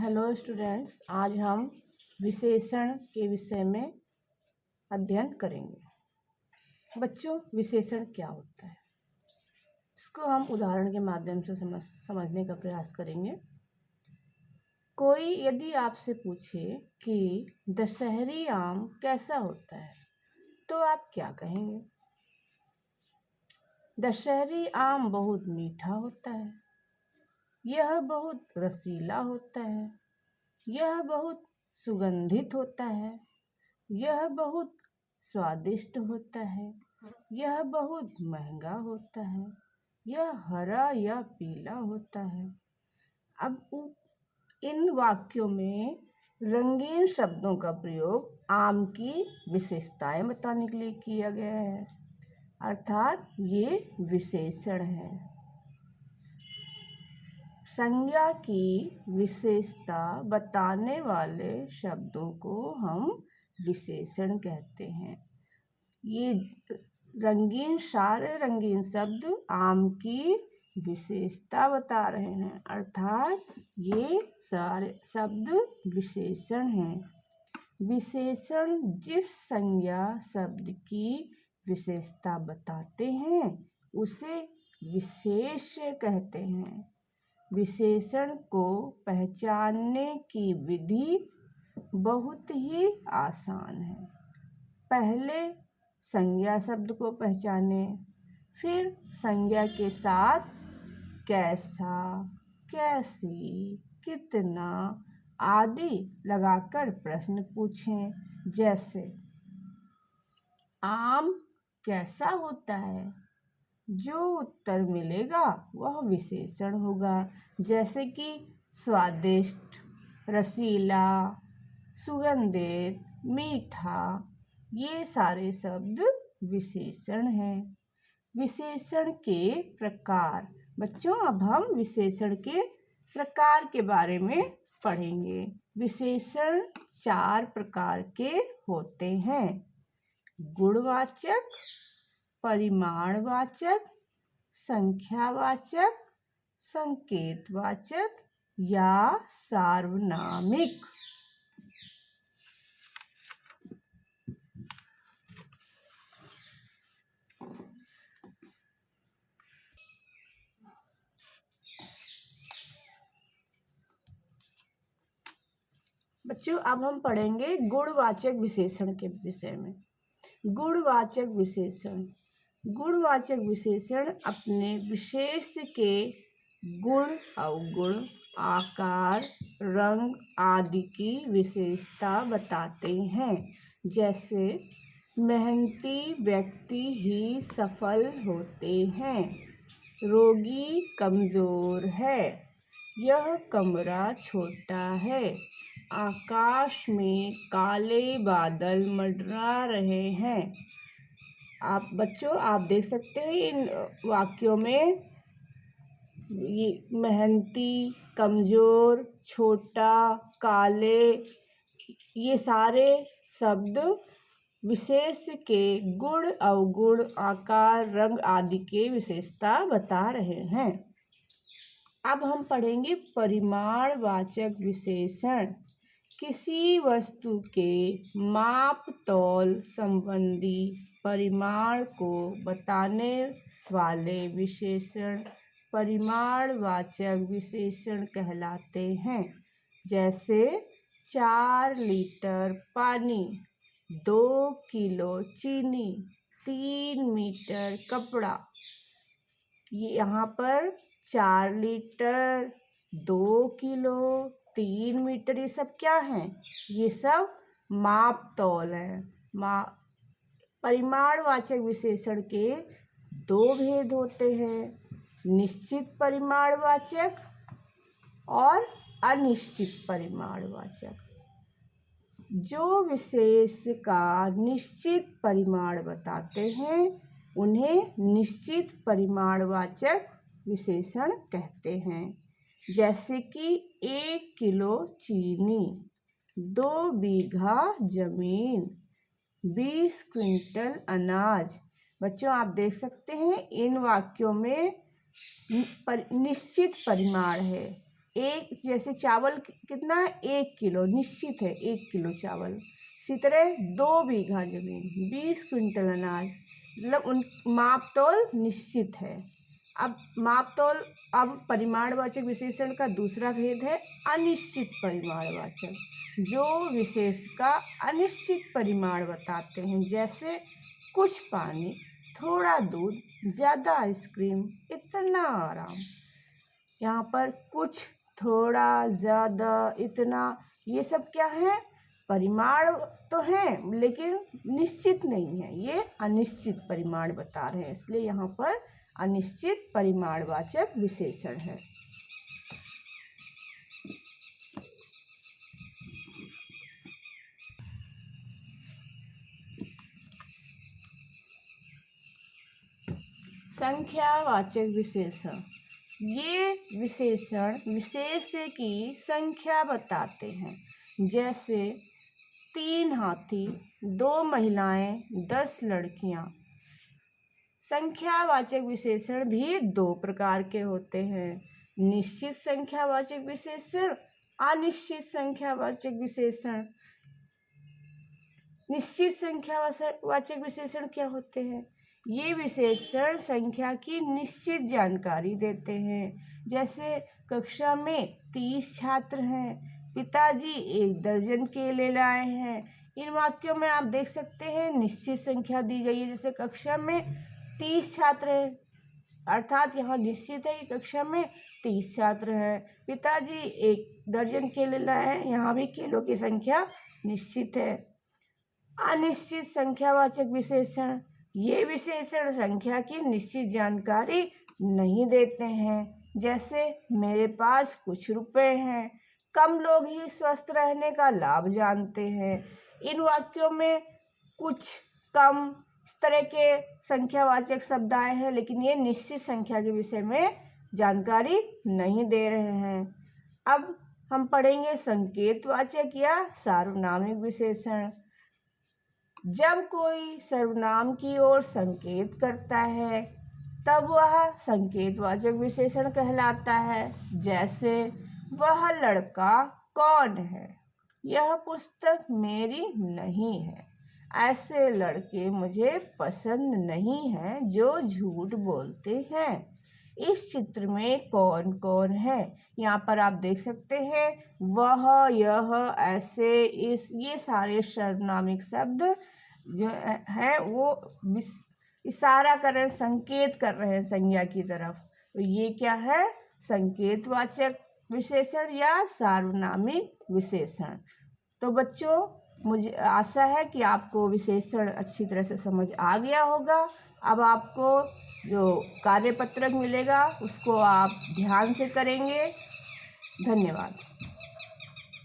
Hello students, आज हम विशेषण के विषय में अध्ययन करेंगे। बच्चों, विशेषण क्या होता है इसको हम उदाहरण के माध्यम से समझने का प्रयास करेंगे। कोई यदि आपसे पूछे कि दशहरी आम कैसा होता है तो आप क्या कहेंगे? दशहरी आम बहुत मीठा होता है, यह बहुत रसीला होता है, यह बहुत सुगंधित होता है, यह बहुत स्वादिष्ट होता है, यह बहुत महंगा होता है, यह हरा या पीला होता है। अब इन वाक्यों में रंगीन शब्दों का प्रयोग आम की विशेषताएं बताने के लिए किया गया है, अर्थात ये विशेषण है। संज्ञा की विशेषता बताने वाले शब्दों को हम विशेषण कहते हैं। ये सारे रंगीन शब्द आम की विशेषता बता रहे हैं, अर्थात ये सारे शब्द विशेषण हैं। विशेषण जिस संज्ञा शब्द की विशेषता बताते हैं उसे विशेष्य कहते हैं। विशेषण को पहचानने की विधि बहुत ही आसान है। पहले संज्ञा शब्द को पहचाने, फिर संज्ञा के साथ कैसा, कैसी, कितना आदि लगाकर प्रश्न पूछें। जैसे आम कैसा होता है, जो उत्तर मिलेगा वह विशेषण होगा। जैसे कि स्वादिष्ट, रसीला, सुगंधित, मीठा, ये सारे शब्द विशेषण हैं। विशेषण के प्रकार। बच्चों, अब हम विशेषण के प्रकार के बारे में पढ़ेंगे। विशेषण 4 प्रकार के होते हैं: गुणवाचक, परिमाणवाचक, संख्यावाचक, संकेतवाचक या सार्वनामिक। बच्चों, अब हम पढ़ेंगे गुणवाचक विशेषण के विषय में। गुणवाचक विशेषण। गुणवाचक विशेषण अपने विशेष के गुण, अवगुण, आकार, रंग आदि की विशेषता बताते हैं। जैसे मेहनती व्यक्ति ही सफल होते हैं, रोगी कमजोर है, यह कमरा छोटा है, आकाश में काले बादल मंडरा रहे हैं। आप देख सकते हैं इन वाक्यों में ये मेहनती, कमजोर, छोटा, काले, ये सारे शब्द विशेष के गुण, अवगुण, आकार, रंग आदि के विशेषता बता रहे हैं। अब हम पढ़ेंगे परिमाणवाचक विशेषण। किसी वस्तु के माप तौल संबंधी परिमाण को बताने वाले विशेषण परिमाणवाचक विशेषण कहलाते हैं। जैसे 4 लीटर पानी, 2 किलो चीनी, 3 मीटर कपड़ा। ये यहाँ पर 4 लीटर, 2 किलो, 3 मीटर, ये सब क्या हैं? ये सब माप तौल है। परिमाणवाचक विशेषण के 2 भेद होते हैं: निश्चित परिमाणवाचक और अनिश्चित परिमाणवाचक। जो विशेष का निश्चित परिमाण बताते हैं उन्हें निश्चित परिमाणवाचक विशेषण कहते हैं। जैसे कि 1 किलो चीनी, 2 बीघा जमीन, 20 क्विंटल अनाज। बच्चों, आप देख सकते हैं इन वाक्यों में निश्चित परिमाण है, एक जैसे चावल कितना है, 1 किलो निश्चित है, 1 किलो चावल। इसी तरह 2 बीघा जमीन, 20 क्विंटल अनाज, मतलब उन माप तोल निश्चित है। अब माप तोल, अब परिमाणवाचक विशेषण का दूसरा भेद है अनिश्चित परिमाणवाचक, जो विशेष का अनिश्चित परिमाण बताते हैं, जैसे कुछ पानी, थोड़ा दूध, ज़्यादा आइसक्रीम, इतना आराम। यहाँ पर कुछ, थोड़ा, ज़्यादा, इतना, ये सब क्या है, परिमाण तो हैं लेकिन निश्चित नहीं है, ये अनिश्चित परिमाण बता रहे हैं, इसलिए यहाँ पर अनिश्चित परिमाणवाचक विशेषण है। संख्यावाचक विशेषण, ये विशेषण विशेष की संख्या बताते हैं, जैसे 3 हाथी, 2 महिलाएं, 10 लड़कियां। संख्यावाचक विशेषण भी 2 प्रकार के होते हैं, निश्चित संख्यावाचक विशेषण, अनिश्चित संख्यावाचक विशेषण। निश्चित संख्यावाचक विशेषण क्या होते हैं? ये विशेषण संख्या की निश्चित जानकारी देते हैं, जैसे कक्षा में 30 छात्र हैं, पिताजी 1 दर्जन केले लाए हैं। इन वाक्यों में आप देख सकते हैं निश्चित संख्या दी गई है, जैसे कक्षा में 30 छात्र हैं, अर्थात यहाँ निश्चित है कि कक्षा में 30 छात्र हैं। पिताजी 1 दर्जन केले लाए हैं, यहाँ भी केलों की संख्या निश्चित है। अनिश्चित संख्यावाचक विशेषण, ये विशेषण संख्या की निश्चित जानकारी नहीं देते हैं, जैसे मेरे पास कुछ रुपए हैं। कम लोग ही स्वस्थ रहने का लाभ जानते हैं। इन वाक्यों में कुछ, कम, इस तरह के संख्यावाचक शब्द आए हैं, लेकिन ये निश्चित संख्या के विषय में जानकारी नहीं दे रहे हैं। अब हम पढ़ेंगे संकेतवाचक या सार्वनामिक विशेषण। जब कोई सर्वनाम की ओर संकेत करता है तब वह संकेतवाचक विशेषण कहलाता है, जैसे वह लड़का कौन है, यह पुस्तक मेरी नहीं है, ऐसे लड़के मुझे पसंद नहीं हैं जो झूठ बोलते हैं। इस चित्र में कौन कौन है, यहाँ पर आप देख सकते हैं वह, यह, ऐसे, इस, ये सारे सर्वनामिक शब्द जो है वो इशारा कर रहे हैं, संकेत कर रहे हैं संज्ञा की तरफ। तो ये क्या है, संकेतवाचक विशेषण या सार्वनामिक विशेषण। तो बच्चों, मुझे आशा है कि आपको विशेषण अच्छी तरह से समझ आ गया होगा। अब आपको जो कार्यपत्रक मिलेगा उसको आप ध्यान से करेंगे। धन्यवाद।